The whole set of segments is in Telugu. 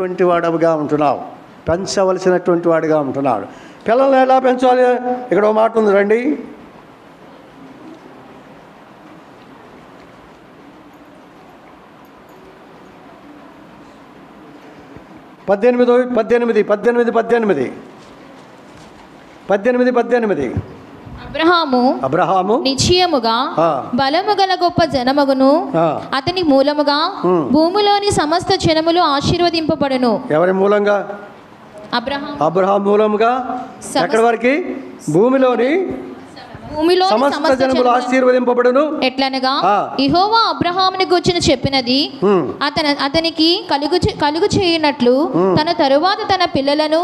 పెంచవలసినటువంటి వాడుగా ఉంటున్నావు, పెంచవలసినటువంటి వాడిగా ఉంటున్నాడు. పిల్లల్ని ఎలా పెంచాలి? ఇక్కడ ఒక మాట ఉంది, రండి. పద్దెనిమిది. అబ్రహాము నిశ్చయముగా బలము గల గొప్ప జనమగును, అతని మూలముగా భూమిలోని సమస్త జనములు ఆశీర్వదింపబడును. ఎవరి మూలంగా? అబ్రహాము మూలముగా. ఎక్కడి వరకు? భూమిలోని సమస్త జనములు ఆశీర్వదింపబడును. ఎట్లనగా యెహోవా అబ్రహాముని గూర్చి చెప్పినది అతనికి కలుగు చేయనట్లు తన తరువాత తన పిల్లలను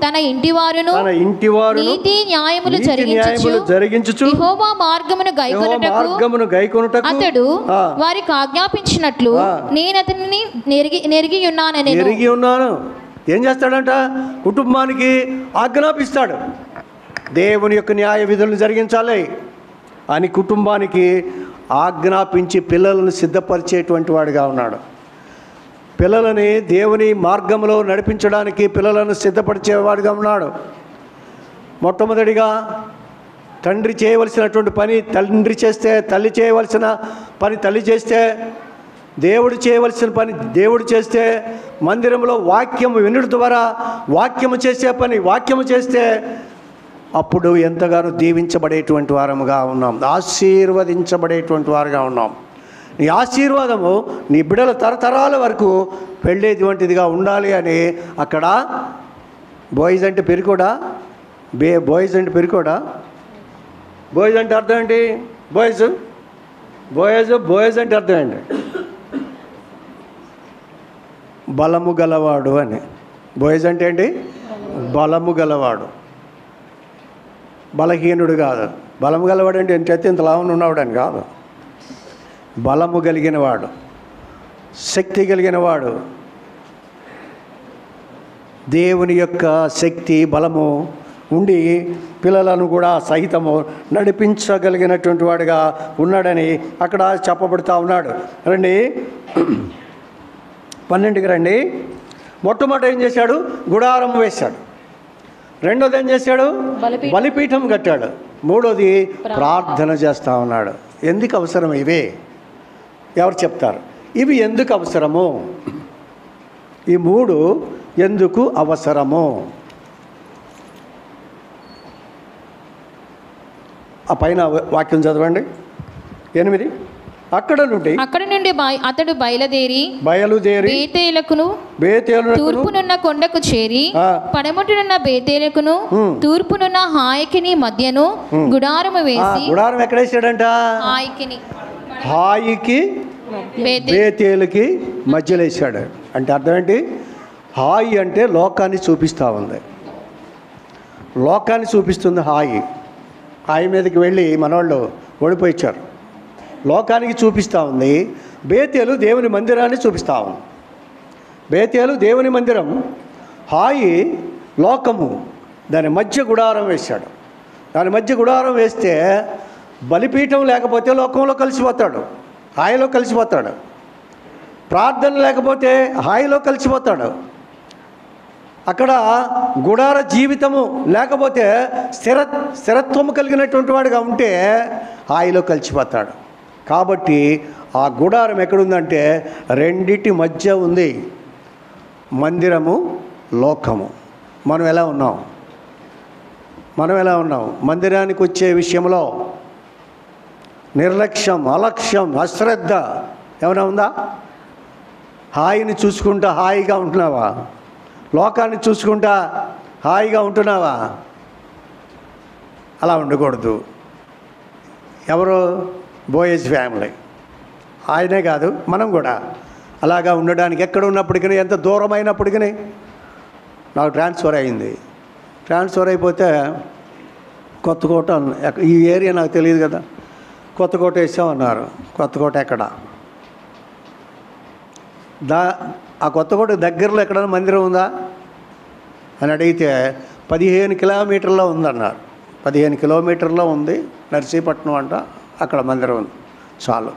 తన ఇంటివారును నీతి న్యాయములు జరిగించుచు యెహోవా మార్గమును గైకొనుటకు అతడు వారికి ఆజ్ఞాపించినట్లు నేను అతనిని నెరిగి ఉన్నాను. ఏం చేస్తాడంట? కుటుంబానికి ఆజ్ఞాపిస్తాడు. దేవుని యొక్క న్యాయ విధులను జరిగించాలి అని కుటుంబానికి ఆజ్ఞాపించి పిల్లలను సిద్ధపరిచేటువంటి వాడిగా ఉన్నాడు. పిల్లలని దేవుని మార్గంలో నడిపించడానికి పిల్లలను సిద్ధపరిచేవాడిగా ఉన్నాడు. మొట్టమొదటిగా తండ్రి చేయవలసినటువంటి పని తండ్రి చేస్తే, తల్లి చేయవలసిన పని తల్లి చేస్తే, దేవుడు చేయవలసిన పని దేవుడు చేస్తే, మందిరంలో వాక్యము వినుట ద్వారా వాక్యము చేసే పని వాక్యము చేస్తే అప్పుడు ఎంతగానో దీవించబడేటువంటి వారముగా ఉన్నాం, ఆశీర్వదించబడేటువంటి వారుగా ఉన్నాం. నీ ఆశీర్వాదము నీ బిడ్డల తరతరాల వరకు వెళ్ళేటువంటిదిగా ఉండాలి అని అక్కడ బాయ్స్ అంటే పెరికోడా? బాయ్స్ అంటే పెరికోడా? బాయ్స్ అంటే అర్థం ఏంటి? బాయ్స్ అంటే అర్థం ఏంటి? బలము గలవాడు అని. బాయ్స్ అంటే ఏంటి? బలము గలవాడు, బలహీనుడు కాదు. బలము గలవాడు అంటే ఎంత ఇంత లావున ఉన్నవాడు అని కాదు. బలము కలిగిన వాడు, శక్తి కలిగిన వాడు, దేవుని యొక్క శక్తి బలము ఉండి పిల్లలను కూడా సహితము నడిపించగలిగినటువంటి వాడుగా ఉన్నాడని అక్కడ చెప్పబడుతూ ఉన్నాడు. రండి 12కి రండి. మొట్టమొదట ఏం చేశాడు? గుడారం వేశాడు. రెండోది ఏం చేశాడు? బలిపీఠం కట్టాడు. మూడోది ప్రార్థన చేస్తూ ఉన్నాడు. ఎందుకు అవసరం ఇవి? ఎవరు చెప్తారు? ఇవి ఎందుకు అవసరము? ఈ మూడు ఎందుకు అవసరము? ఆ పైన వాక్యం చదవండి. 8. అక్కడ నుండి అతడు బయలుదేరి బేతేలుకును తూర్పునున్న కొండకు చేరి పడమటినున్న బేతేలుకును తూర్పునున్న హాయికిని మధ్యను గుడారము వేసి. గుడారం ఎక్కడ వేసాడంట? హాయికి బేతేలుకి మధ్యలో వేసాడు. అంటే అర్థం ఏంటి? హాయి అంటే లోకాన్ని చూపిస్తూ ఉంది, లోకాన్ని చూపిస్తుంది హాయి. హాయి మీదకి వెళ్ళి మనవాళ్ళు ఓడిపోయిచ్చారు. లోకానికి చూపిస్తూ ఉంది. బేతేలు దేవుని మందిరాన్ని చూపిస్తూ ఉంది. బేతేలు దేవుని మందిరం, హాయి లోకము. దాని మధ్య గుడారం వేశాడు. దాని మధ్య గుడారం వేస్తే బలిపీఠం లేకపోతే లోకంలో కలిసిపోతాడు, హాయిలో కలిసిపోతాడు. ప్రార్థన లేకపోతే హాయిలో కలిసిపోతాడు. అక్కడ గుడార జీవితము లేకపోతే స్థిరత్వము కలిగినటువంటి వాడిగా ఉంటే హాయిలో కలిసిపోతాడు. కాబట్టి ఆ గుడారం ఎక్కడుందంటే రెండిటి మధ్య ఉంది, మందిరము, లోకము. మనం ఎలా ఉన్నాం? మందిరానికి వచ్చే విషయంలో నిర్లక్ష్యం, అలక్ష్యం, అశ్రద్ధ ఏమైనా ఉందా? హాయిని చూసుకుంటా హాయిగా ఉంటున్నావా? లోకాన్ని చూసుకుంటా హాయిగా ఉంటున్నావా? అలా ఉండకూడదు. ఎవరు? Boaz family. ఆయనే కాదు, మనం కూడా అలాగా ఉండడానికి ఎక్కడ ఉన్నప్పటికీ, ఎంత దూరమైనప్పటికీ. నాకు ట్రాన్స్ఫర్ అయింది. ట్రాన్స్ఫర్ అయిపోతే కొత్తకోట, ఈ ఏరియా నాకు తెలియదు కదా, కొత్తకోట వేసామన్నారు. కొత్తకోట ఎక్కడ? ఆ కొత్తకోట దగ్గరలో ఎక్కడైనా మందిరం ఉందా అని అడిగితే 15 కిలోమీటర్లో ఉందన్నారు. 15 కిలోమీటర్లో ఉంది, నర్సీపట్నం అంట. అక్కడ మందిరం ఉంది. చాలు,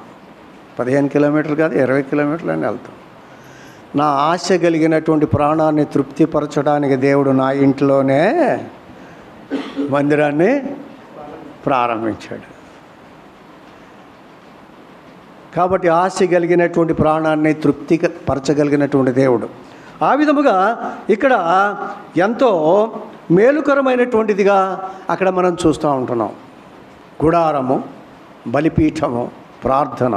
15 కిలోమీటర్లు కాదు, 20 కిలోమీటర్లు అని వెళ్తాం. నా ఆశ కలిగినటువంటి ప్రాణాన్ని తృప్తిపరచడానికి దేవుడు నా ఇంట్లోనే మందిరాన్ని ప్రారంభించాడు. కాబట్టి ఆశ కలిగినటువంటి ప్రాణాన్ని తృప్తిపరచగలిగినటువంటి దేవుడు. ఆ విధముగా ఇక్కడ ఎంతో మేలుకరమైనటువంటిదిగా అక్కడ మనం చూస్తూ ఉంటున్నాం. గుడారము, బలిపీఠము, ప్రార్థన,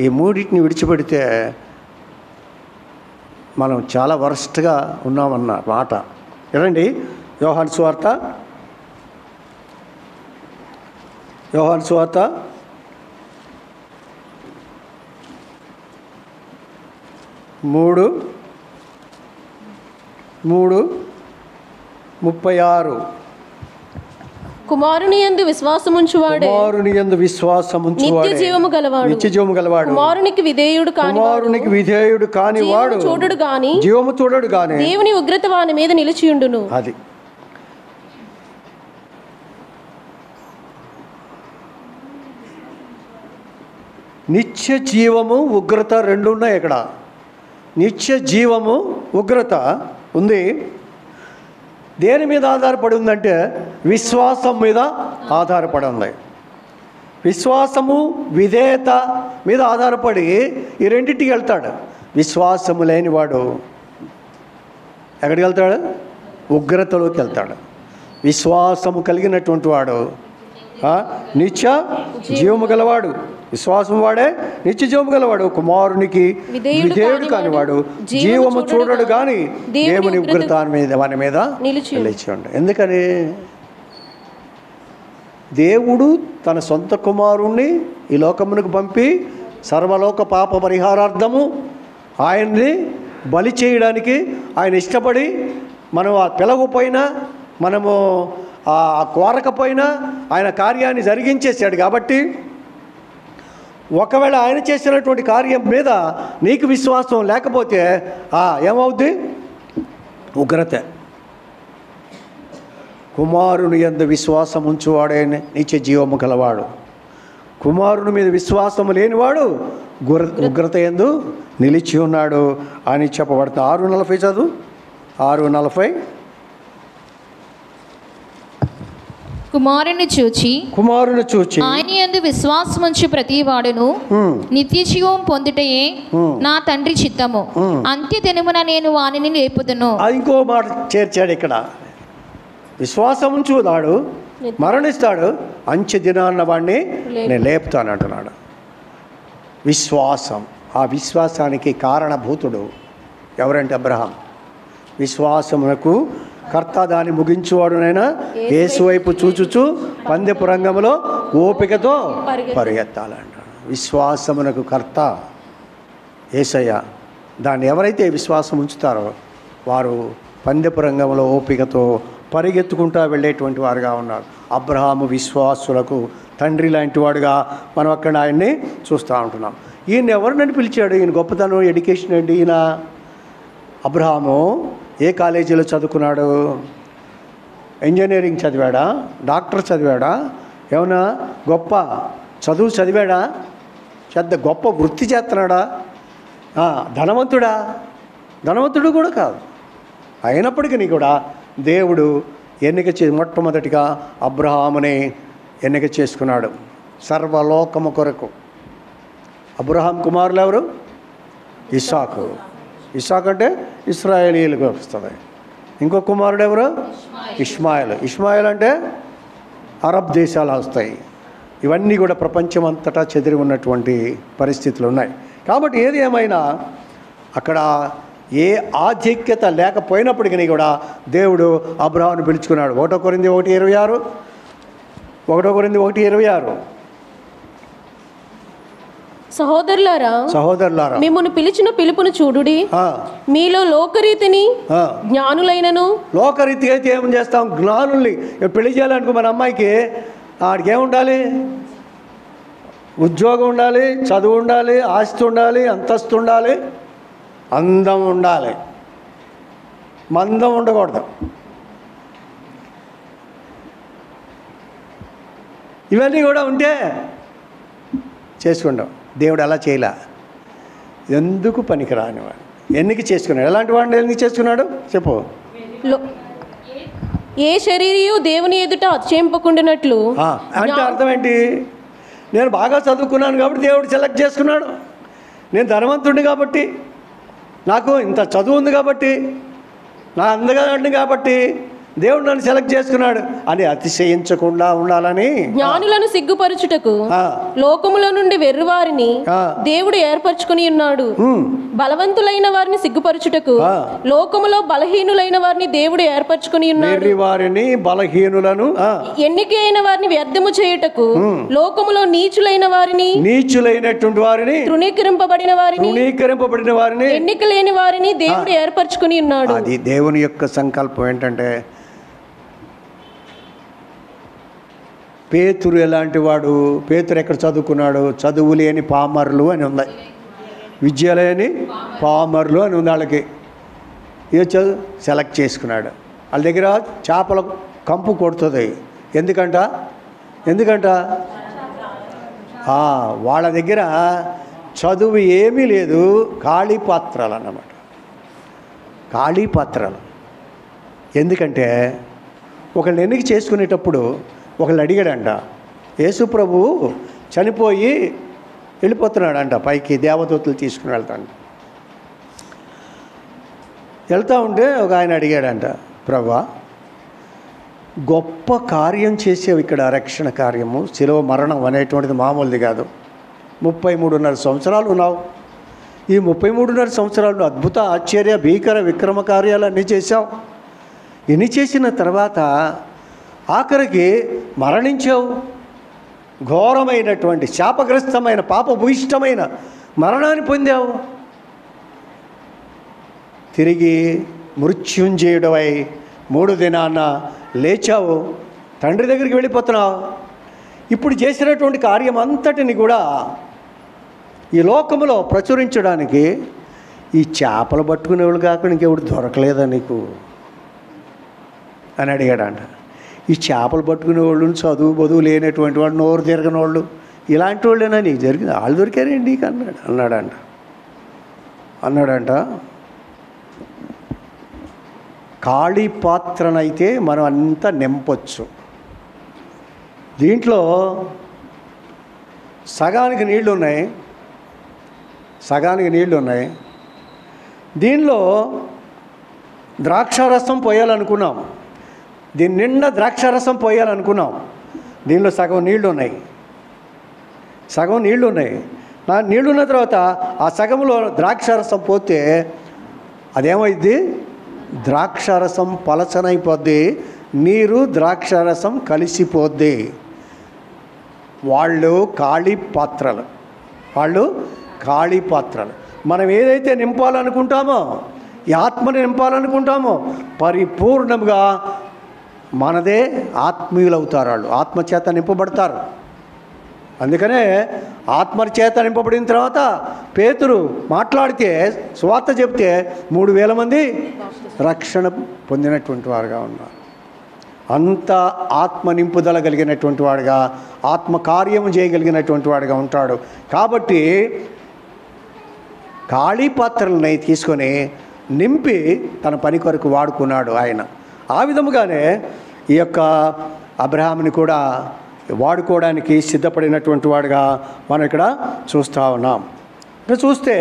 ఈ మూడింటిని విడిచిపెడితే మనం చాలా వరస్ట్గా ఉన్నామన్న మాట. ఏమండి, యోహాను సువార్త 3:36 కుమారుని యందు విశ్వాసముంచువాడే నిత్య జీవము గలవాడు. కుమారునికి విధేయుడు కాని వాడు జీవము చూడడు గాని దేవుని ఉగ్రత వాని మీద నిలిచియుండును. అది నిత్య జీవము, ఉగ్రత రెండు ఉన్నాయి ఇక్కడ. నిత్య జీవము, ఉగ్రత ఉంది. దేని మీద ఆధారపడి ఉందంటే విశ్వాసం మీద ఆధారపడి ఉంది. విశ్వాసము, విధేయత మీద ఆధారపడి ఈ రెండింటికి వెళ్తాడు. విశ్వాసము లేనివాడు ఎక్కడికి వెళ్తాడు? ఉగ్రతలోకి వెళ్తాడు. విశ్వాసము కలిగినటువంటి వాడు నిత్య జీవము గలవాడు. విశ్వాసం వాడే నిత్య జీవము గలవాడు. కుమారునికి విధేయుడు కానివాడు జీవము చూడడు కానీ దేవుని ఉగ్రత వాని మీద నిలిచి. ఎందుకని? దేవుడు తన సొంత కుమారుణ్ణి ఈ లోకమునకు పంపి సర్వలోక పాప పరిహారార్థము ఆయన్ని బలి చేయడానికి ఆయన ఇష్టపడి, మనం ఆ పిలవపోయినా, మనము ఆ కోరకపోయినా ఆయన కార్యాన్ని జరిగించేశాడు. కాబట్టి ఒకవేళ ఆయన చేసినటువంటి కార్యం మీద నీకు విశ్వాసం లేకపోతే ఏమవుద్ది? ఉగ్రత. కుమారుని యందు విశ్వాసం ఉంచువాడే నిత్య జీవము గలవాడు. కుమారుని మీద విశ్వాసము లేనివాడు ఉగ్రత యందు నిలిచి ఉన్నాడు అని చెప్పబడుతుంది. 6:40 చదువు. 6:40 కుమారుని చూచి ఆయన యందు విశ్వాసముంచు ప్రతివాడును నిత్య జీవం పొందుటయే నా తండ్రి చిత్తము. అంత్య దినమున నేను వానిని లేపుదును. ఇంకో మాట చేర్చాడు ఇక్కడ. విశ్వాసం ఉంచువాడు మరణిస్తాడు, అంత్య దినాన్న వాడిని నేను లేపుతాను అంటున్నాడు. విశ్వాసం, ఆ విశ్వాసానికి కారణభూతుడు ఎవరంటే అబ్రహాం. విశ్వాసమునకు కర్త, దాన్ని ముగించువాడునైనా యేసు వైపు చూచుచు పందెపు రంగంలో ఓపికతో పరిగెత్తాలంటాడు. విశ్వాసమునకు కర్త యేసయ్య. దాన్ని ఎవరైతే విశ్వాసం ఉంచుతారో వారు పందెపు రంగంలో ఓపికతో పరిగెత్తుకుంటూ వెళ్ళేటువంటి వారుగా ఉన్నారు. అబ్రహాము విశ్వాసులకు తండ్రి లాంటి వాడుగా మనం అక్కడ ఆయన్ని చూస్తూ ఉంటున్నాం. ఈయన ఎవరినని పిలిచాడు? ఈయన గొప్పతనం, ఎడ్యుకేషన్ అండి. ఈయన అబ్రహాము ఏ కాలేజీలో చదువుకున్నాడు? ఇంజనీరింగ్ చదివాడా? డాక్టర్ చదివాడా? ఏమన్నా గొప్ప చదువు చదివాడా? గొప్ప వృత్తి చేస్తున్నాడా? ధనవంతుడా? ధనవంతుడు కూడా కాదు. అయినప్పటికీ కూడా దేవుడు మొట్టమొదటిగా అబ్రహాముని ఎన్నిక చేసుకున్నాడు సర్వలోకము కొరకు. అబ్రహాం కుమారులు ఎవరు? ఇస్సాకు. ఇస్సాకు అంటే ఇశ్రాయేలీయులకు వస్తుంది. ఇంకో కుమారుడు ఎవరు? ఇష్మాయిల్. ఇష్మాయిల్ అంటే అరబ్ దేశాలు వస్తాయి. ఇవన్నీ కూడా ప్రపంచం అంతటా చెదిరి ఉన్నటువంటి పరిస్థితులు ఉన్నాయి. కాబట్టి ఏది ఏమైనా అక్కడ ఏ ఆధిక్యత లేకపోయినప్పటికీ కూడా దేవుడు అబ్రహామును పిలుచుకున్నాడు. 1 కొరింథీ 1:26 సహోదరులారా మిమ్మును పిలిచిన పిలుపును చూడుడి. మీలో లోకరీతిని జ్ఞానులైనను. లోకరీతి అయితే ఏం చేస్తాం? జ్ఞానుల్ని పెళ్లి చేయాలనుకో మన అమ్మాయికి ఆడికి ఏముండాలి? ఉద్యోగం ఉండాలి, చదువు ఉండాలి, ఆస్తి ఉండాలి, అంతస్తు ఉండాలి, అందం ఉండాలి, మందం ఉండకూడదు. ఇవన్నీ కూడా ఉంటే చేసుకుంటాం. దేవుడు అలా చేయలే. ఎందుకు పనికిరాని వాడు. ఎన్నిక చేసుకున్నాడు. ఎలాంటి వాడిని ఎన్నిక చేసుకున్నాడు చెప్పు. ఏ శరీరియు దేవుని ఎదుట అతిశయింపకుండానట్లు. అంటే అర్థం ఏంటి? నేను బాగా చదువుకున్నాను కాబట్టి దేవుడు సెలెక్ట్ చేసుకున్నాడు. నేను ధనవంతుడిని కాబట్టి, నాకు ఇంత చదువు ఉంది కాబట్టి, నా అందగాడిని కాబట్టి దేవుడు నన్ను సెలెక్ట్ చేసుకున్నాడు అని అతిశయించకుండా ఉండాలని, జ్ఞానులను సిగ్గుపరచుటకు లోకములో నుండి వెర్రివారిని దేవుడు ఏర్పరచుకుని ఉన్నాడు. బలవంతులైన వారిని సిగ్గుపరచుటకు లోకములో బలహీనులైన వారిని దేవుడు ఏర్పరచుకుని ఉన్నాడు. వెర్రివారిని, బలహీనులను, ఎన్నికైన వారిని వ్యర్థము చేయుటకు లోకములో నీచులైనటువంటి వారిని, తృణీకరింపబడిన వారిని, ఎన్నిక లేని వారిని దేవుడు ఏర్పరచుకుని ఉన్నాడు. అది దేవుని యొక్క సంకల్పం. ఏంటంటే పేతురు ఎలాంటి వాడు? పేతురు ఎక్కడ చదువుకున్నాడు? చదువు లేని పామరులు అని ఉంది, విద్య లేని పామరులు అని ఉంది. వాళ్ళకి ఏ చదువు సెలెక్ట్ చేసుకున్నాడు. వాళ్ళ దగ్గర చేపల కంపు కొడుతుంది. ఎందుకంట వాళ్ళ దగ్గర చదువు ఏమీ లేదు, ఖాళీ పాత్రలు అన్నమాట. ఖాళీ పాత్రలు. ఎందుకంటే ఒకళ్ళని ఎన్నిక చేసుకునేటప్పుడు ఒకళ్ళు అడిగాడంట, యేసు ప్రభువు చనిపోయి వెళ్ళిపోతున్నాడంట పైకి, దేవదూతలు తీసుకుని వెళ్తూ ఉంటే ఒక ఆయన అడిగాడంట, ప్రభువా గొప్ప కార్యం చేసేవి ఇక్కడ, రక్షణ కార్యము, శిలువ మరణం అనేటువంటిది మామూలుది కాదు. 33.5 సంవత్సరాలు ఉన్నావు. ఈ 33.5 సంవత్సరాలు అద్భుత, ఆశ్చర్య, భీకర, విక్రమ కార్యాలు అన్నీ చేశావు. ఎన్ని చేసిన తర్వాత ఆఖరికి మరణించావు. ఘోరమైనటువంటి, శాపగ్రస్తమైన, పాపభూయిష్టమైన మరణాన్ని పొందావు. తిరిగి మృత్యుంజయుడవై 3 దినాన లేచావు, తండ్రి దగ్గరికి వెళ్ళిపోతున్నావు. ఇప్పుడు చేసినటువంటి కార్యం అంతటిని కూడా ఈ లోకములో ప్రచురించడానికి ఈ చేపలు పట్టుకునేవాళ్ళు కాకుండా ఇంకెవడు దొరకలేదా నీకు అని అడిగాడంట. ఈ చేపలు పట్టుకునే వాళ్ళు, చదువు బదువు లేనటువంటి వాళ్ళు, నోరు తిరగని వాళ్ళు, ఇలాంటి వాళ్ళేనా నీకు జరిగింది? వాళ్ళు దొరికారండి నీకు అన్నాడంట. ఖాళీ పాత్రనైతే మనం అంతా నింపొచ్చు. దీంట్లో సగానికి నీళ్లు ఉన్నాయి. దీనిలో ద్రాక్షారసం పోయాలనుకున్నాం, దీని నిండా ద్రాక్షారసం పోయాలనుకున్నాం. దీనిలో సగం నీళ్లు ఉన్నాయి. నీళ్లున్న తర్వాత ఆ సగంలో ద్రాక్షారసం పోతే అదేమైంది? ద్రాక్షారసం పలచనైపోద్ది, నీరు ద్రాక్షారసం కలిసిపోద్ది. వాళ్ళు ఖాళీ పాత్రలు. మనం ఏదైతే నింపాలనుకుంటామో, ఈ ఆత్మని నింపాలనుకుంటామో, పరిపూర్ణంగా మనదే ఆత్మీయులవుతారు. వాళ్ళు ఆత్మచేత నింపబడతారు. అందుకనే ఆత్మచేత నింపబడిన తర్వాత పేతురు మాట్లాడితే, సువార్త చెప్తే 3,000 మంది రక్షణ పొందినటువంటి వారుగా ఉన్నారు. అంత ఆత్మ నింపుదల కలిగినటువంటి వాడుగా, ఆత్మ కార్యము చేయగలిగినటువంటి వాడుగా ఉంటాడు. కాబట్టి ఖాళీ పాత్రలని తీసుకొని నింపి తన పని కొరకు వాడుకున్నాడు ఆయన. ఆ విధముగానే ఈ యొక్క అబ్రహాముని కూడా వాడుకోవడానికి సిద్ధపడినటువంటి వాడుగా మనం ఇక్కడ చూస్తూ ఉన్నాం. ఇక్కడ చూస్తే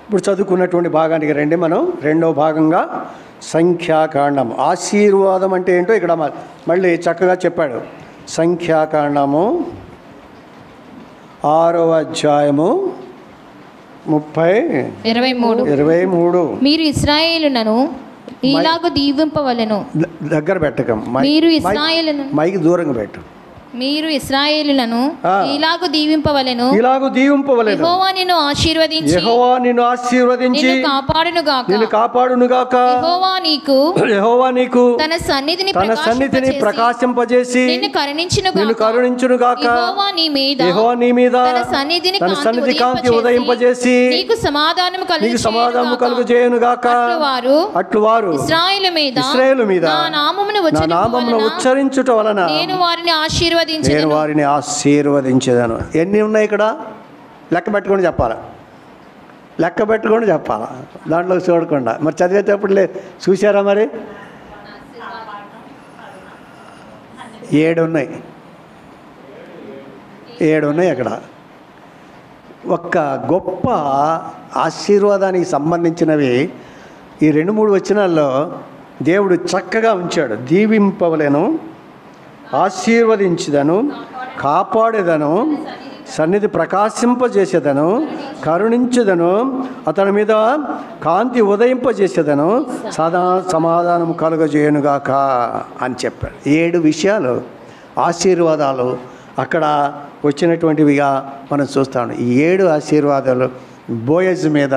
ఇప్పుడు చదువుకున్నటువంటి భాగానికి రండి. మనం రెండవ భాగంగా సంఖ్యాకాండం, ఆశీర్వాదం అంటే ఏంటో ఇక్కడ మళ్ళీ చక్కగా చెప్పాడు. సంఖ్యాకాండము 6వ అధ్యాయము 23. మీరు ఇశ్రాయేలును ఇలాగ దీవింపవలెను. దగ్గర పెట్టకం, మీరు ఇశ్రాయేలును, మైకి దూరంగా పెట్టు. మీరు ఇశ్రాయేలులను ఇలాగ దీవింపవలెను. యెహోవా నిన్ను ఆశీర్వదించి నిన్ను కాపాడును గాక. యెహోవా నీకు తన సన్నిధిని ప్రకాశింపజేసి నిన్ను కరుణించును గాక. యెహోవా నీ మీద తన సన్నిధి కాంతి ఉదయింపజేసి నీకు సమాధానము కలుగజేయును గాక. అట్లు వారు ఇశ్రాయేలు మీద నా నామమును ఉచ్చరించుట వలన నేను వారిని ఆశీర్వదించెదను. వారిని ఆశీర్వదించేదను. ఎన్ని ఉన్నాయి ఇక్కడ? లెక్క పెట్టుకొని చెప్పాలా, లెక్క పెట్టుకొని చెప్పాలా, దాంట్లో చూడకుండా. మరి చదివేటప్పుడు చూసారా? మరి 7 ఉన్నాయి, 7 ఉన్నాయి అక్కడ. ఒక్క గొప్ప ఆశీర్వాదానికి సంబంధించినవి ఈ 2-3 వచనాల్లో దేవుడు చక్కగా ఉంచాడు. దీవింపవలెను, ఆశీర్వదించుదను, కాపాడేదను, సన్నిధి ప్రకాశింపజేసేదను, కరుణించుదను, అతని మీద కాంతి ఉదయింపజేసేదను, సమాధానం కలుగజేయునుగాక అని చెప్పాడు. 7 విషయాలు, ఆశీర్వాదాలు అక్కడ వచ్చినటువంటివిగా మనం చూస్తాం. ఈ 7 ఆశీర్వాదాలు బోయజ్ మీద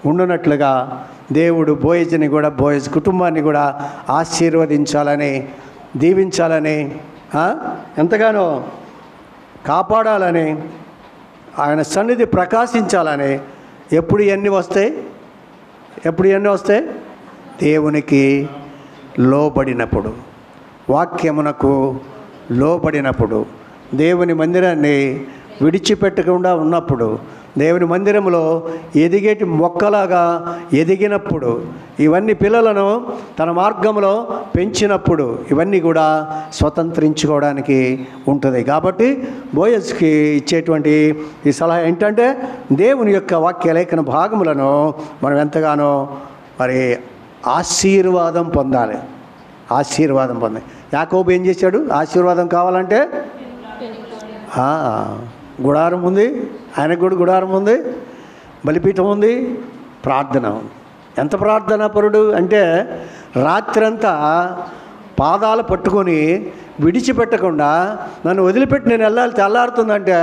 ఉండునట్లుగా దేవుడు బోయజ్ని కూడా, బోయజ్ కుటుంబాన్ని కూడా ఆశీర్వదించాలని, దీవించాలని, ఎంతగానో కాపాడాలని, ఆయన సన్నిధి ప్రకాశించాలని. ఎప్పుడు ఇవన్నీ వస్తాయి? దేవునికి లోబడినప్పుడు, వాక్యమునకు లోబడినప్పుడు, దేవుని మందిరాన్ని విడిచిపెట్టకుండా ఉన్నప్పుడు, దేవుని మందిరంలో ఎదిగేటి మొక్కలాగా ఎదిగినప్పుడు, ఇవన్నీ పిల్లలను తన మార్గంలో పెంచినప్పుడు, ఇవన్నీ కూడా స్వతంత్రించుకోవడానికి ఉంటుంది. కాబట్టి బోయజ్కి ఇచ్చేటువంటి ఈ సలహా ఏంటంటే, దేవుని యొక్క వాక్య లేఖన భాగములను మనం ఎంతగానో మరి ఆశీర్వాదం పొందాలి. యాకోబు ఏం చేశాడు? ఆశీర్వాదం కావాలంటే గుడారం ఉంది, ఆయనకు కూడా గుడారం ఉంది, బలిపీఠం ఉంది, ప్రార్థన ఉంది. ఎంత ప్రార్థనా పరుడు అంటే, రాత్రంతా పాదాలు పట్టుకొని విడిచిపెట్టకుండా, నన్ను వదిలిపెట్టి నేను వెళ్ళాలి, తెల్లారుతుందంటే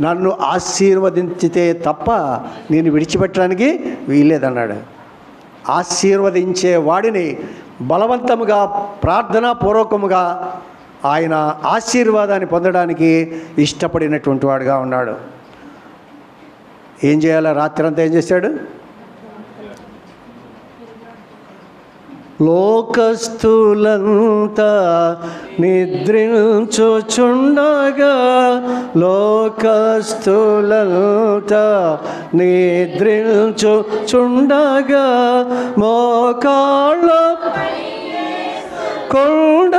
నన్ను ఆశీర్వదించితే తప్ప నేను విడిచిపెట్టడానికి వీల్లేదన్నాడు. ఆశీర్వదించే వాడిని బలవంతముగా, ప్రార్థనాపూర్వకముగా ఆయన ఆశీర్వాదాన్ని పొందడానికి ఇష్టపడినటువంటి వాడుగా ఉన్నాడు. ఏం చేయాలి? రాత్రంతా ఏం చేశాడు? లోకస్తులంతా నిద్రించుచుండగా, లోకస్తులంతా నిద్రించుచుండగా, మోకాళ్ళ కొండ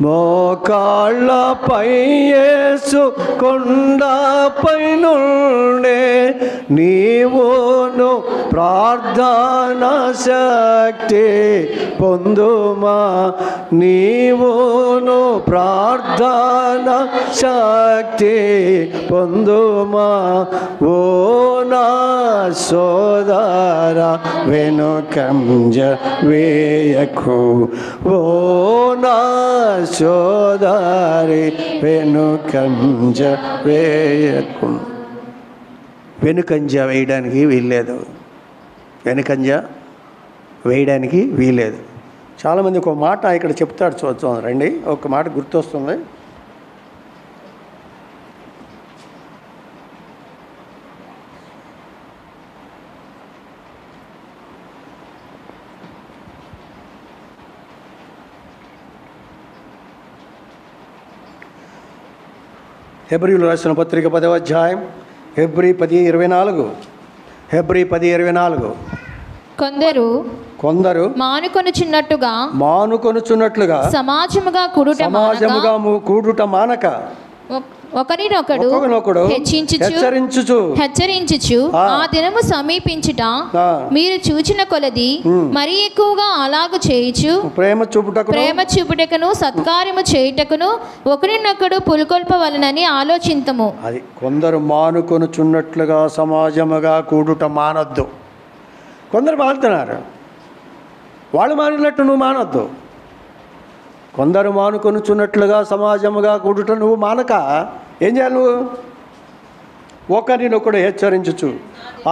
మోకాళ్ళపై యేసు కొండపై నుండే, నీవును ప్రార్థన శక్తి పొందుమా, నీవును ప్రార్థన శక్తి పొందుమా. ఓ నా సోదర వెనుకంజ వేయకు, ఓ నా సోదరి వెనుకంజ వేయకు. వెనుకంజ వేయడానికి వీల్లేదు. చాలామంది ఒక మాట ఇక్కడ చెప్తాడు, చూద్దాం రండి. ఒక మాట గుర్తొస్తుంది. హెబ్రీయులు రాసిన పత్రిక 10వ అధ్యాయం, హెబ్రీ 10:24. హెబ్రీ 10:24. కొందరు మానుకొనుచున్నట్లుగా సమాజముగా కూడుట మానక ఒకరినొకడు హెచ్చరించుచు ఆ దినము సమీపించుట మీరు చూచిన కొలది మరి ఎక్కువగా అలాగు చేయుచు ప్రేమ చూపుటకును సత్కార్యము చేయుటకును ఒకరినొకడు పులుకొల్పవలనని ఆలోచింతము. అది కొందరు మానుకొనుచున్నట్లుగా సమాజముగా కూడుట మానొద్దు. కొందరు మానుతున్నారు, వాళ్ళు మానినట్టు నువ్వు మానొద్దు. కొందరు మానుకొనుచున్నట్లుగా సమాజముగా కూడుట నువ్వు మానక ఏం చేయాలి? నువ్వు ఒకరినొకడు హెచ్చరించుచు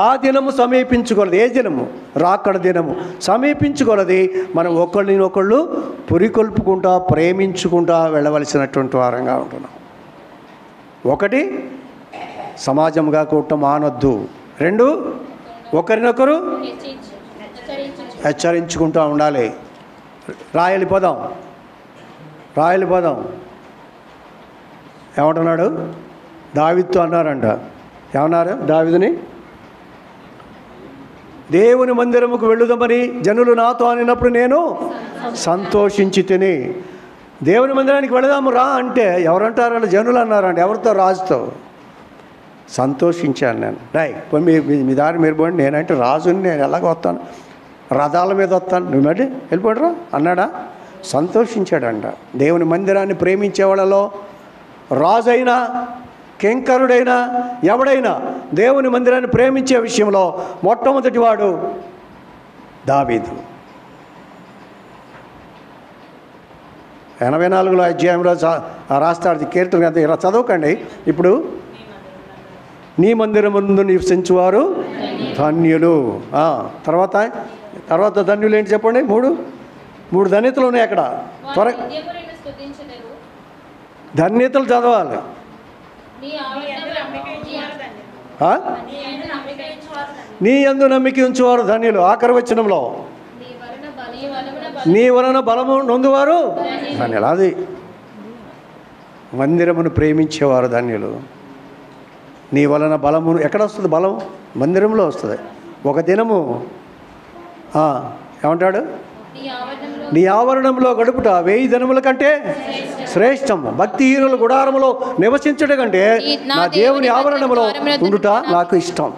ఆ దినము సమీపించుకోలేదు. ఏ దినము? రాకడ దినము సమీపించుకోలది. మనం ఒకళ్ళనొకళ్ళు పురికొల్పుకుంటా, ప్రేమించుకుంటా వెళ్ళవలసినటువంటి వారంగా ఉంటున్నాం. ఒకటి, సమాజంగా కూడటం మానొద్దు. 2, ఒకరినొకరు హెచ్చరించుకుంటూ ఉండాలి. రాయలి పదం రాయలపదం ఏమంటున్నాడు? దావీదుతో అన్నారంట. ఏమన్నారు దావీదుని? దేవుని మందిరముకు వెళ్ళుదామని జనులు నాతో అనినప్పుడు నేను సంతోషించి తిని. దేవుని మందిరానికి వెళదాము రా అంటే ఎవరంటారంటే జనులు అన్నారంట. ఎవరితో? రాజుతో. సంతోషించాను నేను. మీ దారి మీరు పోండి, నేనంటే రాజుని, నేను ఎలాగ వస్తాను, రథాల మీద వస్తాను, నువ్వు మరి వెళ్ళిపోడరా అన్నాడా? సంతోషించాడంట. దేవుని మందిరాన్ని ప్రేమించే వాళ్ళలో రాజైనా కింకరుడైనా ఎవడైనా దేవుని మందిరాన్ని ప్రేమించే విషయంలో మొట్టమొదటి వాడు దావీదు. 84వ అధ్యాయంలో రాస్తాడు కీర్తన గ్రంథం. ఇలా చదవకండి ఇప్పుడు. నీ మందిరమందు నివసించువారు ధన్యులు. తర్వాత ధన్యులు ఏంటి చెప్పండి? మూడు ధన్యతలు ఉన్నాయి అక్కడ. ధన్యతలు చదవాలి. నీ యందు నమ్మిక ఉంచువారు ధన్యులు. ఆఖరి వచనంలో నీ వలన బలము నొందువారు ధన్యులు. అది మందిరమును ప్రేమించేవారు ధన్యులు. నీ వలన బలము ఎక్కడ వస్తుంది? బలం మందిరంలో వస్తుంది. ఒక దినము ఏమంటాడు? నీ ఆవరణంలో గడుపుట 1000 దినముల కంటే శ్రేష్టము. భక్తిహీనుల గుడారములో నివసించడం కంటే నా దేవుని ఆవరణంలో ఉండుట నాకు ఇష్టం.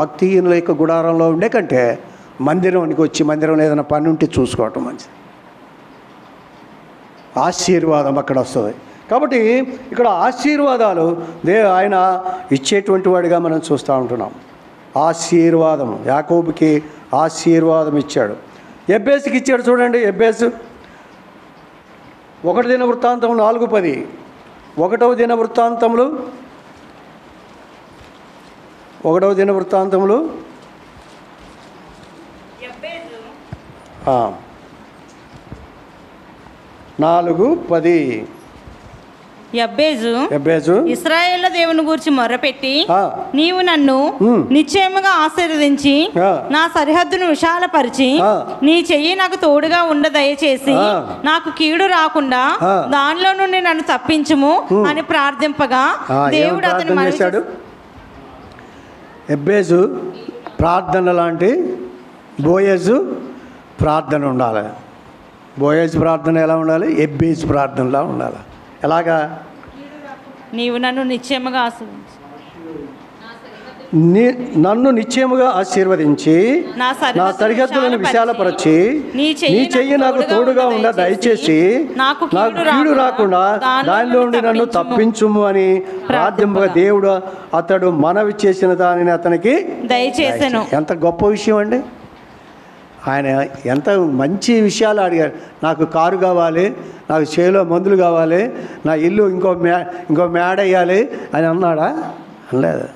భక్తిహీనుల యొక్క గుడారంలో ఉండే కంటే మందిరానికి వచ్చి మందిరంలో ఏదైనా పని ఉంటే చూసుకోవటం మంచిది. ఆశీర్వాదం అక్కడ వస్తుంది. కాబట్టి ఇక్కడ ఆశీర్వాదాలు ఆయన ఇచ్చేటువంటి వాడిగా మనం చూస్తూ ఉంటున్నాం. ఆశీర్వాదం, యాకోబుకి ఆశీర్వాదం ఇచ్చాడు. ఎబ్బేసుకి ఇచ్చాడు. చూడండి, ఎబ్బేసు 1 దిన వృత్తాంతం 4:10. 1వ దిన వృత్తాంతములు 4:10. యబ్బేజు ఇశ్రాయేలు దేవుని గురించి మొర్రపెట్టి, నీవు నన్ను నిశ్చయముగా ఆశీర్వదించి నా సరిహద్దును విశాలపరిచి నీ చెయ్యి నాకు తోడుగా ఉండ దయచేసి నాకు కీడు రాకుండా దానిలో నుండి నన్ను తప్పించుము అని ప్రార్థింపగా దేవుడు అతను చేశాడు. ఎబ్బేజు ప్రార్థన లాంటి బోయేజు ప్రార్థన ఉండాలి. బోయేజు ప్రార్థన ఎలా ఉండాలి? ఎబ్బేజు ప్రార్థనలా ఉండాలి. ఎలాగా? నీవు నన్ను నిశ్చయముగా ఆశీర్వదించి నా సరిహద్దులను విశాలపరచి నీ చెయ్యి నాకు తోడుగా ఉండ దయచేసి నాకు కీడు రాకుండా దానిలో నుండి నన్ను తప్పించుము అని ప్రార్థింపగా దేవుడు అతడు మనవి చేసిన దానిని అతనికి దయచేసెను. ఎంత గొప్ప విషయం అండి! ఆయన ఎంత మంచి విషయాలు అడిగాడు. నాకు కారు కావాలి, నాకు చేలో మందులు కావాలి, నా ఇల్లు ఇంకో మేడ వేయాలి అని అన్నాడా? అనలేదు.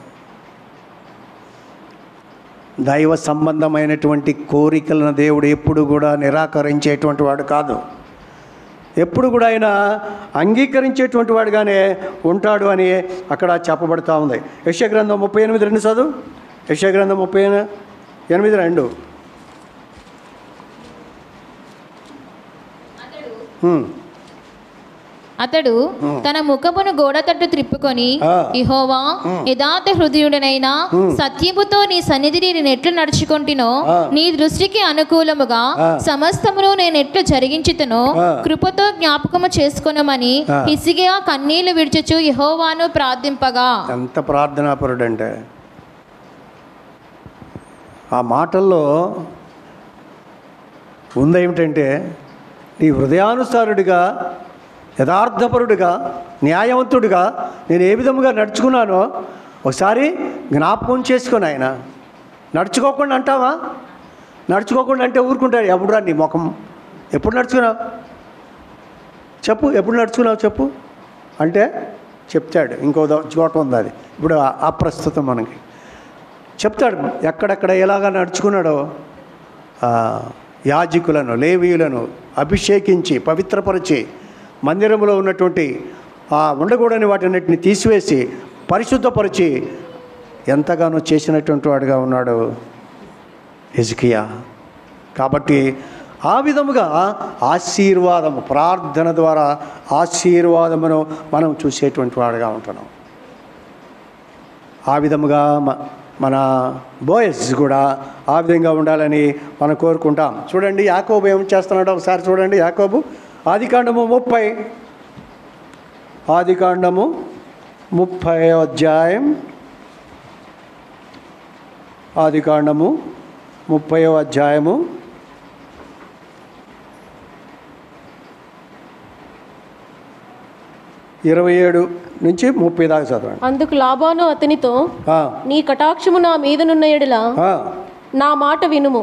దైవ సంబంధమైనటువంటి కోరికలను దేవుడు ఎప్పుడు కూడా నిరాకరించేటువంటి వాడు కాదు. ఎప్పుడు కూడా ఆయన అంగీకరించేటువంటి వాడుగానే ఉంటాడు అని అక్కడ చెప్పబడుతూ ఉంది. యెషయా గ్రంథం 38:2 చదువు. యెషయా గ్రంథం 38:2. అతడు తన ముఖమును గోడ తట్టు త్రిప్పుకొని, యెహోవా, యథార్థ హృదయుడనైన సత్యముతో నీ సన్నిధిని నేను ఎట్లు నడుచుకుంటునో, నీ దృష్టికి అనుకూలముగా సమస్తమును నేను ఎట్లు జరిగించుతునో కృపతో జ్ఞాపకము చేసుకొనమని హిజ్కియా కన్నీళ్లు విడుచుచు యెహోవాను ప్రార్థింపగా. ఎంత ప్రార్థనాపరుడంటే! ఆ మాటల్లో ఉందేమిటంటే, నీ హృదయానుసారుడిగా, యథార్థపరుడిగా, న్యాయవంతుడిగా నేను ఏ విధముగా నడుచుకున్నానో ఒకసారి జ్ఞాపకం చేసుకొని. ఆయన నడుచుకోకుండా అంటావా? నడుచుకోకుండా అంటే ఊరుకుంటాడు. ఎప్పుడురా నీ ముఖం? ఎప్పుడు నడుచుకున్నావు చెప్పు, ఎప్పుడు నడుచుకున్నావు చెప్పు అంటే చెప్తాడు. ఇంకో చోట ఉంది అది, ఇప్పుడు అప్రస్తుతం మనకి చెప్తాడు. ఎక్కడెక్కడ ఎలాగా నడుచుకున్నాడో యాజకులను, లేవీయులను అభిషేకించి పవిత్రపరిచి మందిరంలో ఉన్నటువంటి ఉండకూడని వాటన్నిటిని తీసివేసి పరిశుద్ధపరిచి ఎంతగానో చేసినటువంటి వాడుగా ఉన్నాడు హిజ్కియా. కాబట్టి ఆ విధముగా ఆశీర్వాదము, ప్రార్థన ద్వారా ఆశీర్వాదమును మనం చూసేటువంటి వాడుగా ఉంటున్నాం. ఆ విధముగా మన బోయస్ కూడా ఆ విధంగా ఉండాలని మనం కోరుకుంటాం. చూడండి యాకోబు ఏం చేస్తున్నాడో ఒకసారి చూడండి. యాకోబు ఆదికాండము 30వ అధ్యాయం, ఆదికాండము 30వ అధ్యాయము 27 నుంచి 30 దాకా చదవండి. అందుకు లాబాను అతనితో, నీ కటాక్షము నా మీదనున్న ఎడల నా మాట వినుము,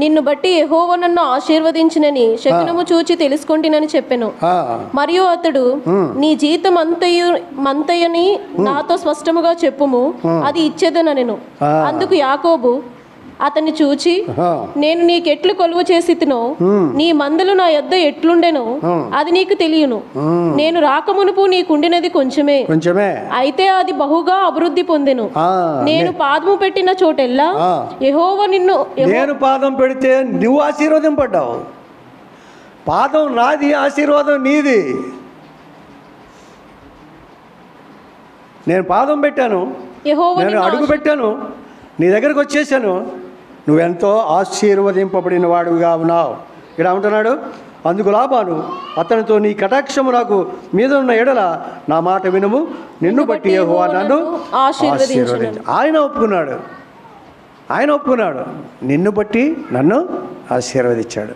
నిన్ను బట్టి యెహోవా నన్ను ఆశీర్వదించినని శకునము చూచి తెలుసుకొంటినని చెప్పెను. మరియు అతడు, నీ జీతం మంతయని నాతో స్పష్టముగా చెప్పుము, అది ఇచ్చేదనెను. అందుకు యాకోబు అతన్ని చూచి, నేను నీకెట్లు కొలువు చేసితినో నీ మందలు నా యొద్ద ఎట్లుండెనో అది నీకు తెలియను. నేను రాకమునుపు నీకుండినది కొంచెమే, అయితే అది బహుగా అభివృద్ధి పొందెను. నేను పాదము పెట్టిన చోటెల్లా యెహోవా నిన్ను, నేను పాదం పెడితే నువ్వు ఆశీర్వదింపడ్డావు. పాదం నాది, ఆశీర్వాదం నీది. నేను పాదం పెట్టాను, నేను అడుగు పెట్టాను, నీ దగ్గరకు వచ్చేసాను, నువ్వెంతో ఆశీర్వదింపబడిన వాడుగా ఉన్నావు. ఇక్కడ ఉంటున్నాడు. అందుకు లాబాను అతనితో, నీ కటాక్షము నాకు మీద ఉన్న ఎడల నా మాట వినుము, నిన్ను బట్టి యెహోవా నన్ను ఆశీర్వదించు. ఆయన ఒప్పుకున్నాడు. నిన్ను బట్టి నన్ను ఆశీర్వదించాడు.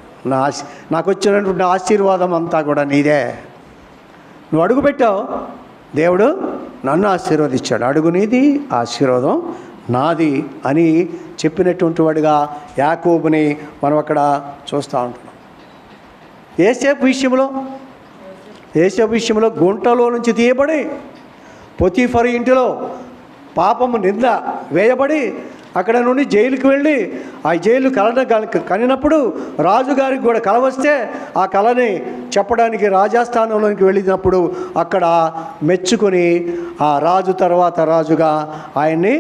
నాకు వచ్చినటువంటి ఆశీర్వాదం అంతా కూడా నీదే. నువ్వు అడుగు పెట్టావు, దేవుడు నన్ను ఆశీర్వదించాడు. అడుగు నీది, ఆశీర్వాదం నాది అని చెప్పినటువంటి వాడిగా యాకోబుని మనం అక్కడ చూస్తూ ఉంటున్నాం. యోసేపు విషయంలో గుంటలో నుంచి తీయబడి పొతీఫరు ఇంటిలో పాపము నింద వేయబడి అక్కడ నుండి జైలుకి వెళ్ళి ఆ జైలు కనినప్పుడు రాజుగారికి కూడా కల వస్తే ఆ కళని చెప్పడానికి రాజాస్థానంలోకి వెళ్ళినప్పుడు అక్కడ మెచ్చుకొని ఆ రాజు తర్వాత రాజుగా ఆయన్ని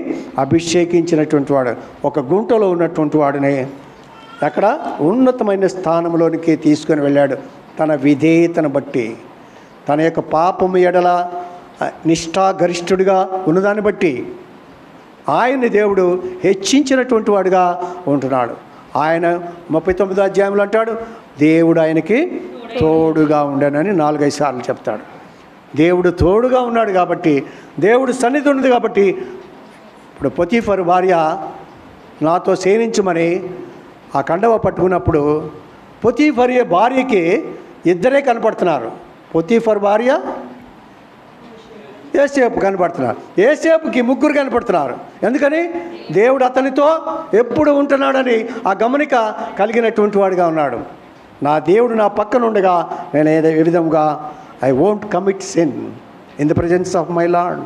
అభిషేకించినటువంటి వాడు, ఒక గుంటలో ఉన్నటువంటి వాడిని అక్కడ ఉన్నతమైన స్థానంలోనికి తీసుకొని వెళ్ళాడు. తన విధేయతను బట్టి, తన యొక్క పాపము ఎడల నిష్ఠాగరిష్ఠుడిగా ఉన్నదాన్ని బట్టి ఆయన్ని దేవుడు హెచ్చించినటువంటి వాడుగా ఉంటున్నాడు. ఆయన 39వ అధ్యాయంలో అంటాడు, దేవుడు ఆయనకి తోడుగా ఉండనని 4-5 సార్లు చెప్తాడు. దేవుడు తోడుగా ఉన్నాడు కాబట్టి, దేవుడు సన్నిధి ఉన్నది కాబట్టి. ఇప్పుడు పొతీఫరు భార్య నాతో సేనించమని ఆ కండవ పట్టుకున్నప్పుడు పొతీఫరు భార్యకి ఇద్దరే కనపడుతున్నారు. పొతీఫరు భార్య, యోసేపు కనపడుతున్నారు. యోసేపుకి 3 కనపడుతున్నారు. ఎందుకని? దేవుడు అతనితో ఎప్పుడు ఉంటున్నాడని ఆ గమనిక కలిగినటువంటి వాడిగా ఉన్నాడు. నా దేవుడు నా పక్కన ఉండగా నేను ఏ విధంగా I won't commit sin in the presence of my lord.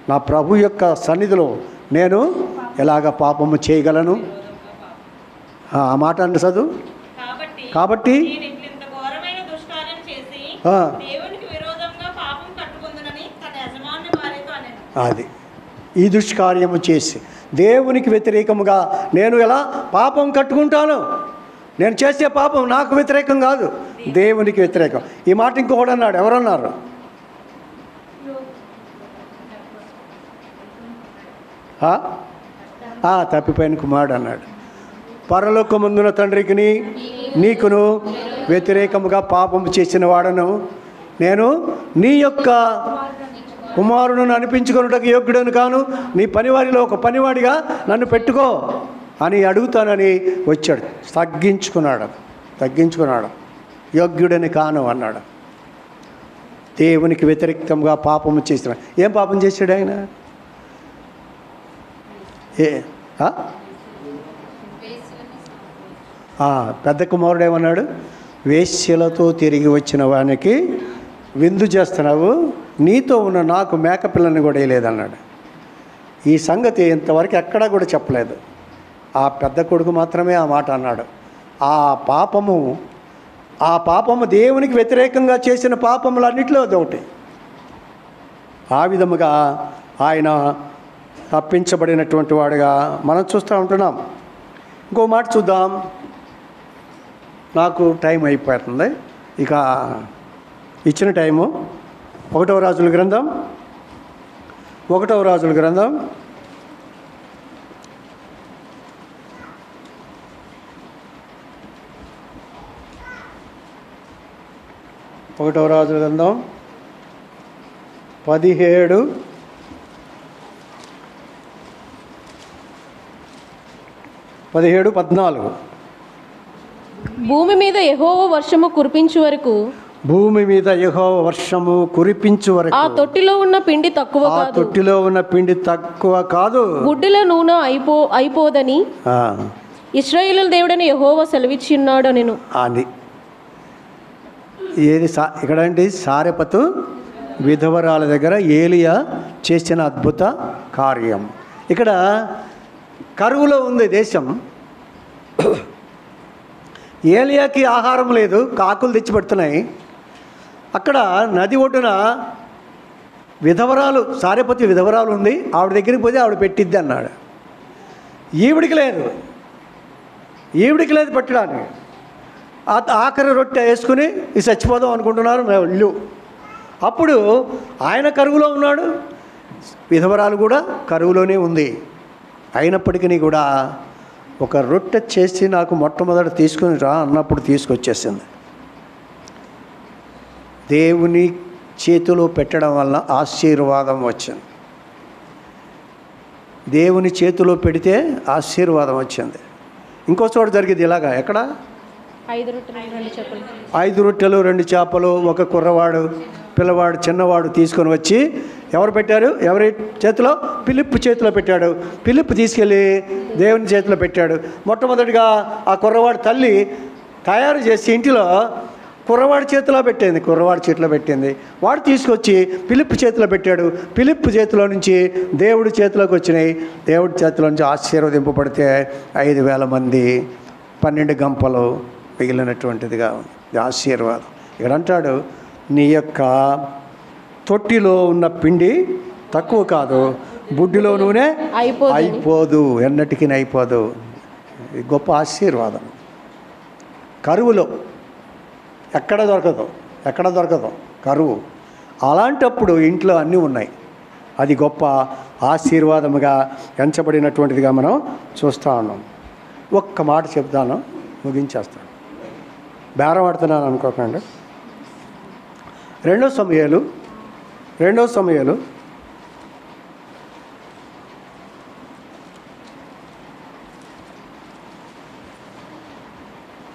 నా ప్రభు యొక్క సన్నిధిలో నేను ఎలాగ పాపము చేయగలను? ఆ మాట అంటే చదువు. కాబట్టి అది ఈ దుష్కార్యము చేసి దేవునికి వ్యతిరేకముగా నేను ఎలా పాపం కట్టుకుంటాను? నేను చేసే పాపం నాకు వ్యతిరేకం కాదు, దేవునికి వ్యతిరేకం. ఈ మాట ఇంకొకడు అన్నాడు. ఎవరన్నారు? తప్పిపోయిన కుమారుడు అన్నాడు. పరలోకమందున తండ్రికి నీకును వ్యతిరేకముగా పాపము చేసిన వాడను నేను నీ యొక్క కుమారుడును అనిపించుకొనుటకు యోగ్యుడను కాను, నీ పనివారిలో ఒక పనివాడిగా నన్ను పెట్టుకో అని అడుగుతానని వచ్చాడు. తగ్గించుకున్నాడు. యోగ్యుడని కాను అన్నాడు. దేవునికి వ్యతిరేకంగా పాపము చేసిన. ఏం పాపం చేశాడు ఆయన? పెద్ద కుమారుడు ఏమన్నాడు? వేశ్యలతో తిరిగి వచ్చిన వానికి విందు చేస్తున్నావు, నీతో ఉన్న నాకు మేకపిల్లని కూడా వేయలేదన్నాడు. ఈ సంగతి ఇంతవరకు ఎక్కడా కూడా చెప్పలేదు. ఆ పెద్ద కొడుకు మాత్రమే ఆ మాట అన్నాడు. ఆ పాపము దేవునికి వ్యతిరేకంగా చేసిన పాపములన్నిటిలో అదొకటి. ఆ విధముగా ఆయన తప్పించబడినటువంటి వాడుగా మనం చూస్తూ ఉంటున్నాం. ఇంకో మాట చూద్దాం. నాకు టైం అయిపోతుంది. ఇక ఇచ్చిన టైము 1వ రాజుల గ్రంథం 1వ రాజుల గ్రంథం 1వ రాజుల గ్రంథం 17:14. భూమి మీద యెహోవా వర్షము కురిపించు వరకు, భూమి మీద యెహోవా వర్షము కురిపించు వరకు ఆ తొట్టిలో ఉన్న పిండి తక్కువ ఆ కాదు, తొట్టిలో ఉన్న పిండి తక్కువ కాదు, గుడ్డిలో నూనె అయిపోదని ఇశ్రాయేలు దేవుడని యెహోవా సెలవిచ్చిన్నాడు నేను అని. ఏది ఇక్కడ అంటే సారెపతు విధవరాల దగ్గర ఏలియా చేసిన అద్భుత కార్యం. ఇక్కడ కరువులో ఉంది దేశం. ఏలియాకి ఆహారం లేదు, కాకులు తెచ్చిపెడుతున్నాయి. అక్కడ నది ఒడ్డున విధవరాలు, సారెపతి విధవరాలు ఉంది. ఆవిడ దగ్గరికి పోతే ఆవిడ పెట్టిద్ది అన్నాడు. ఈవిడికి లేదు పెట్టడానికి. ఆఖరి రొట్టె వేసుకుని ఇది చచ్చిపోదాం అనుకుంటున్నారు ఇల్లు. అప్పుడు ఆయన కరువులో ఉన్నాడు, విధవరాలు కూడా కరువులోనే ఉంది. అయినప్పటికీ కూడా ఒక రొట్టె చేసి నాకు మొట్టమొదట తీసుకుని రా అన్నప్పుడు తీసుకొచ్చేసింది. దేవుని చేతిలో పెట్టడం వల్ల ఆశీర్వాదం వచ్చింది. దేవుని చేతిలో పెడితే ఆశీర్వాదం వచ్చింది. ఇంకో చోట జరిగింది ఇలాగా. ఎక్కడ 5 రొట్టెలు 2 చేపలు, 5 రొట్టెలు 2 చేపలు ఒక కుర్రవాడు పిల్లవాడు చిన్నవాడు తీసుకొని వచ్చి ఎవరు పెట్టారు? ఎవరి చేతిలో? ఫిలిప్పు చేతిలో పెట్టాడు. ఫిలిప్పు తీసుకెళ్ళి దేవుని చేతిలో పెట్టాడు. మొట్టమొదటిగా ఆ కుర్రవాడు తల్లి తయారు చేసి ఇంటిలో కుర్రవాడి చేతిలో పెట్టింది. వాడు తీసుకొచ్చి ఫిలిప్పు చేతిలో పెట్టాడు. ఫిలిప్పు చేతిలో నుంచి దేవుడి చేతిలోకి వచ్చినాయి. దేవుడి చేతిలో నుంచి ఆశీర్వదింపబడితే 5,000 మంది 12 గంపలు మిగిలినటువంటిదిగా ఉంది ఆశీర్వాదం. ఇక్కడ అంటాడు, నీ యొక్క తొట్టిలో ఉన్న పిండి తక్కువ కాదు, బుడ్డిలో నూనె అయిపోదు, ఎన్నటికీ అయిపోదు. గొప్ప ఆశీర్వాదం. కరువులో ఎక్కడ దొరకదు కరువు. అలాంటప్పుడు ఇంట్లో అన్నీ ఉన్నాయి. అది గొప్ప ఆశీర్వాదముగా ఎంచబడినటువంటిదిగా మనం చూస్తూ ఉన్నాం. ఒక్క మాట చెప్తాను, ముగించేస్తాను. బేరం ఆడుతున్నాను అనుకోకండి. 2 సమూయేలు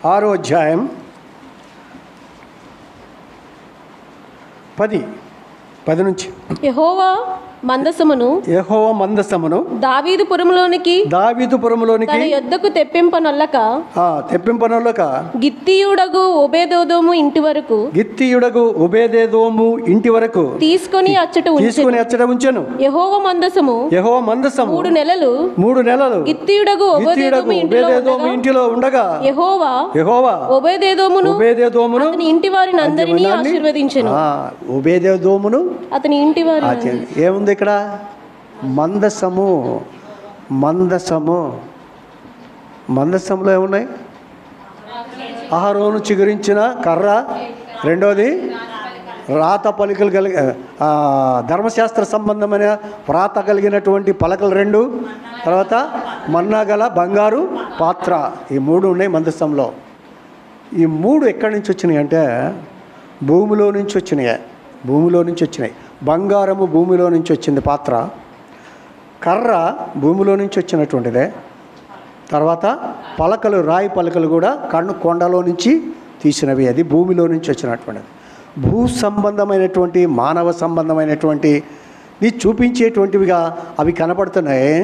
6వ అధ్యాయం 10 నుంచి. యెహోవా మందసమును దావీదుపురములోనికి తన యొద్దకు తెప్పింపనొల్లక గిత్తీయుడగు ఓబేదెదోము ఇంటి వరకు తీసుకొని అచ్చట ఉంచెను. యెహోవా మందసము 3 నెలలు గిత్తీయుడగు ఓబేదెదోము ఇంటిలో ఉండగా యెహోవా ఓబేదెదోమును అతని ఇంటి వారిని అందరినీ ఆశీర్వదించెను. అతని ఇంటి వారిని ఏముంది ఇక్కడ? మందసములో ఏమున్నాయి? అహరోను చిగురించిన కర్ర, రెండోది రాత పలికలు ధర్మశాస్త్ర సంబంధమైన వ్రాత కలిగినటువంటి పలకలు 2, తర్వాత మన్నా గల బంగారు పాత్ర. ఈ 3 ఉన్నాయి మందసంలో. ఈ 3 ఎక్కడి నుంచి వచ్చినాయి అంటే భూమిలో నుంచి వచ్చినాయి. బంగారము భూమిలో నుంచి వచ్చింది పాత్ర, కర్ర భూమిలో నుంచి వచ్చినటువంటిదే. తర్వాత పలకలు, రాయి పలకలు కూడా కొండలో నుంచి తీసినవి. అది భూమిలో నుంచి వచ్చినటువంటిది. భూ సంబంధమైనటువంటి మానవ సంబంధమైనటువంటి చూపించేటువంటివిగా అవి కనపడుతున్నాయి.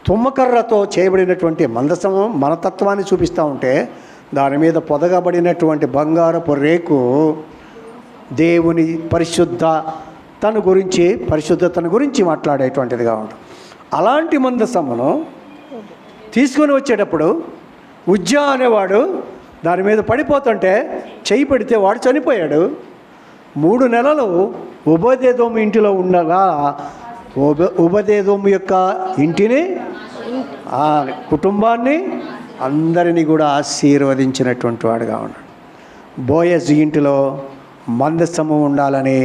తుమ్మకర్రతో చేయబడినటువంటి మందసము మనతత్వాన్ని చూపిస్తూ ఉంటే దాని మీద పొదగబడినటువంటి బంగారపు రేకు దేవుని పరిశుద్ధతను గురించి మాట్లాడేటువంటిదిగా ఉంటుంది. అలాంటి మందసమును తీసుకొని వచ్చేటప్పుడు ఉజ్జా అనేవాడు దాని మీద పడిపోతుంటే చెయ్యి పెడితే వాడు చనిపోయాడు. 3 నెలలు ఓబేదెదోము ఇంటిలో ఉండగా ఓబేదెదోము యొక్క ఇంటిని, ఆ కుటుంబాన్ని, అందరినీ కూడా ఆశీర్వదించినటువంటి వాడుగా ఉన్నాడు. బోయజ్ ఇంటిలో మందసము ఉండాలని,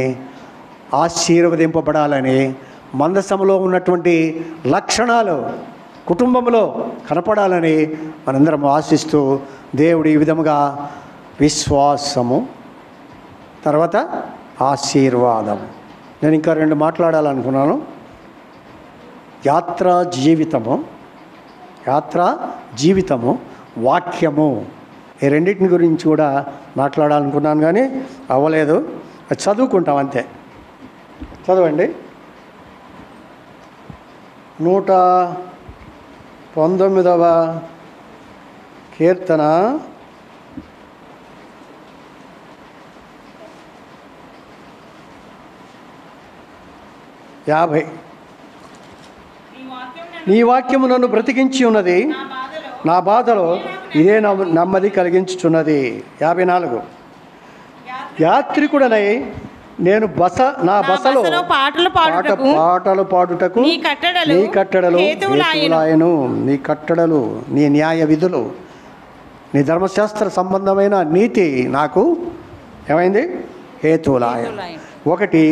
ఆశీర్వదింపబడాలని, మందసములో ఉన్నటువంటి లక్షణాలు కుటుంబంలో కనపడాలని మనందరం ఆశిస్తూ దేవుడు ఈ విధముగా విశ్వాసము, తర్వాత ఆశీర్వాదం. నేను ఇంకా 2 మాట్లాడాలనుకున్నాను. యాత్రా జీవితము, వాక్యము, ఈ రెండింటిని గురించి కూడా మాట్లాడాలనుకున్నాను కానీ అవ్వలేదు. అది చదువుకుంటాం అంతే. చదవండి. 119వ కీర్తన 50. నీ వాక్యము నన్ను బ్రతికించి ఉన్నది, నా బాధలో ఇదే నెమ్మది కలిగించుచున్నది. 54. యాత్రికుడనై నేను నా బసలో పాటలు పాడుటకు నీ కట్టడలు హేతువులాయెను. నీ కట్టడలు, నీ న్యాయ విధులు, నీ ధర్మశాస్త్ర సంబంధమైన నీతి నాకు ఏమైంది? హేతువులాయెను. 1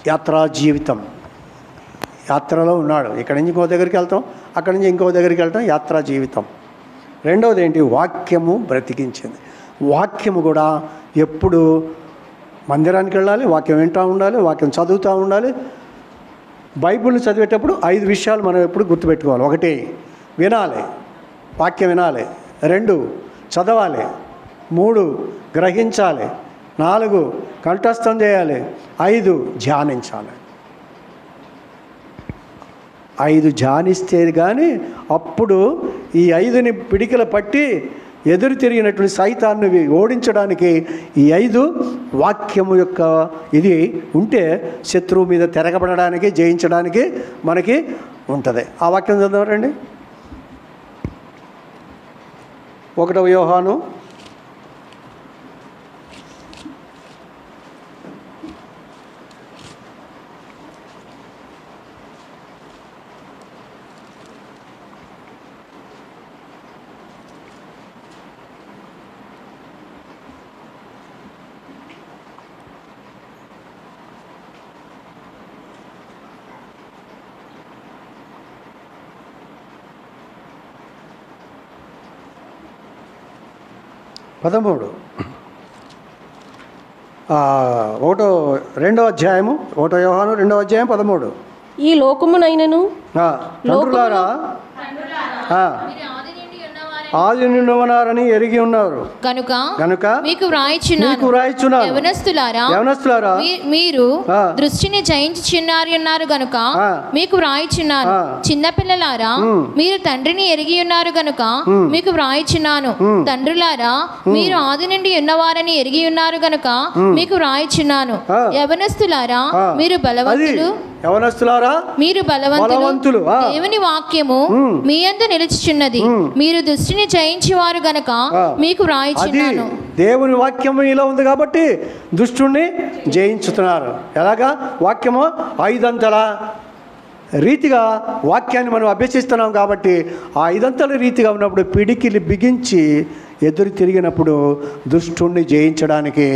యాత్రా జీవితం. యాత్రలో ఉన్నాడు. ఇక్కడి నుంచి ఇంకో దగ్గరికి వెళ్తాం, అక్కడి నుంచి ఇంకో దగ్గరికి వెళ్తాం. యాత్రా జీవితం. 2వది ఏంటి? వాక్యము బ్రతికించింది. వాక్యము కూడా ఎప్పుడు మందిరానికి వెళ్ళాలి, వాక్యం వింటూ ఉండాలి, వాక్యం చదువుతూ ఉండాలి. బైబిల్ని చదివేటప్పుడు 5 విషయాలు మనం ఎప్పుడు గుర్తుపెట్టుకోవాలి. 1 వినాలి, వాక్యం వినాలి. 2 చదవాలి. 3 గ్రహించాలి. 4 కంఠస్థం చేయాలి. 5 ధ్యానించాలి. 5 ధ్యానిస్తే కానీ అప్పుడు ఈ 5ని పిడికిల పట్టి ఎదురు తిరిగినటువంటి సైతాన్ని ఓడించడానికి ఈ 5 వాక్యము యొక్క ఇది ఉంటే శత్రువు మీద తిరగబడడానికి, జయించడానికి మనకి ఉంటుంది. ఆ వాక్యం చదవరండి. 1 యోహాను 13. 2వ అధ్యాయము 1 యోహాను 2వ అధ్యాయం 13. ఈ లోకమునైనను తండ్రులారా ఆది నుండి ఉన్నారని ఎరిగి ఉన్నారు కనుక మీకు వ్రాయిచున్నాను. యవనస్తులారా మీరు దృష్టిని జయించుచున్నారు గనుక మీకు వ్రాయిచున్నాను. చిన్నపిల్లలారా మీరు తండ్రిని ఎరిగి ఉన్నారు గనుక మీకు వ్రాయిచున్నాను. తండ్రులారా మీరు ఆది నుండి ఉన్నవారని ఎరిగి ఉన్నారు గనుక మీకు వ్రాయిచున్నాను. యవనస్తులారా మీరు బలవంతులు, మీరు బలవంతులు, దేవుని వాక్యము మీ యందు నిలుచుచున్నది. మీరు దృష్టిని జయించేవారు గనక మీకు వ్రాయిచున్నాను. దేవుని వాక్యము ఇలా ఉంది కాబట్టి దుష్టుణ్ణి జయించుతున్నారు. ఎలాగా? వాక్యము 5 అంతల రీతిగా వాక్యాన్ని మనం అభ్యసిస్తున్నాం కాబట్టి ఆ 5 అంతల రీతిగా ఉన్నప్పుడు పిడికిలి బిగించి ఎదురు తిరిగినప్పుడు దుష్టుణ్ణి జయించడానికి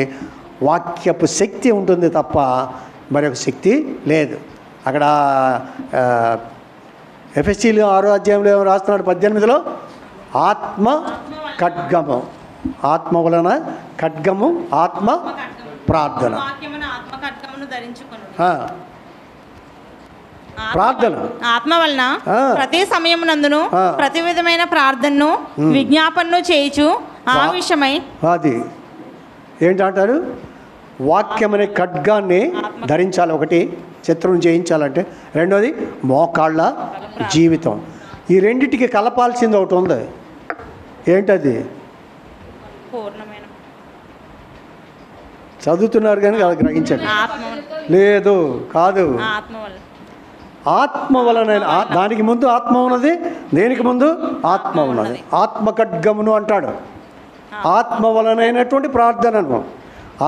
వాక్యపు శక్తి ఉంటుంది తప్ప మరొక శక్తి లేదు. అక్కడ ఎఫెసీలు 6వ అధ్యాయంలో ఏమో రాస్తున్నాడు 18లో, ఆత్మ ఖడ్గము, ఆత్మ వలన ఖడ్గము, ఆత్మ ప్రార్థన. ప్రార్థన ఆత్మ వలన ప్రతి సమయమునందును ప్రతి విధమైన ప్రార్థనను విజ్ఞాపనను చేయుచు ఆ విషయమై. అది ఏంటంటారు? వాక్యం అనే ఖడ్గాన్ని ధరించాలి. 1 శత్రువుని జయించాలంటే. 2వది మోకాళ్ళ జీవితం. ఈ రెండిటికి కలపాల్సింది ఒకటి ఉంది. ఏంటది? చదువుతున్నారు కానీ అది గ్రహించండి. లేదు, కాదు. ఆత్మ వలన. దానికి ముందు ఆత్మ ఉన్నది, దేనికి ముందు ఆత్మ ఉన్నది. ఆత్మ ఖడ్గమును అంటాడు. ఆత్మ వలనైనటువంటి ప్రార్థనను.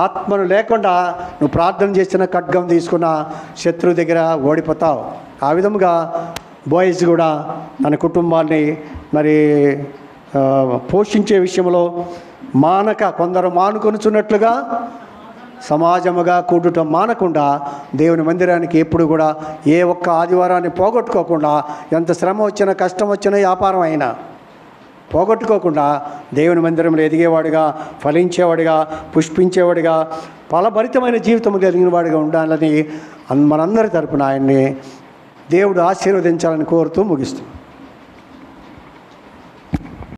ఆత్మను లేకుండా నువ్వు ప్రార్థన చేసిన ఖడ్గం తీసుకున్న శత్రువు దగ్గర ఓడిపోతావు. ఆ విధముగా బోయజ్ కూడా తన కుటుంబాన్ని మరి పోషించే విషయంలో కొందరు మానుకొనుచున్నట్లుగా సమాజముగా కూడటం మానకుండా దేవుని మందిరానికి ఎప్పుడు కూడా ఏ ఒక్క ఆదివారాన్ని పోగొట్టుకోకుండా, ఎంత శ్రమ వచ్చినా కష్టం వచ్చినా వ్యాపారం అయినా పోగొట్టుకోకుండా దేవుని మందిరంలో ఎదిగేవాడిగా, ఫలించేవాడిగా, పుష్పించేవాడిగా, ఫలభరితమైన జీవితం కలిగిన వాడిగా ఉండాలని మనందరి తరపున ఆయన్ని దేవుడు ఆశీర్వదించాలని కోరుతూ ముగిస్తున్నాం.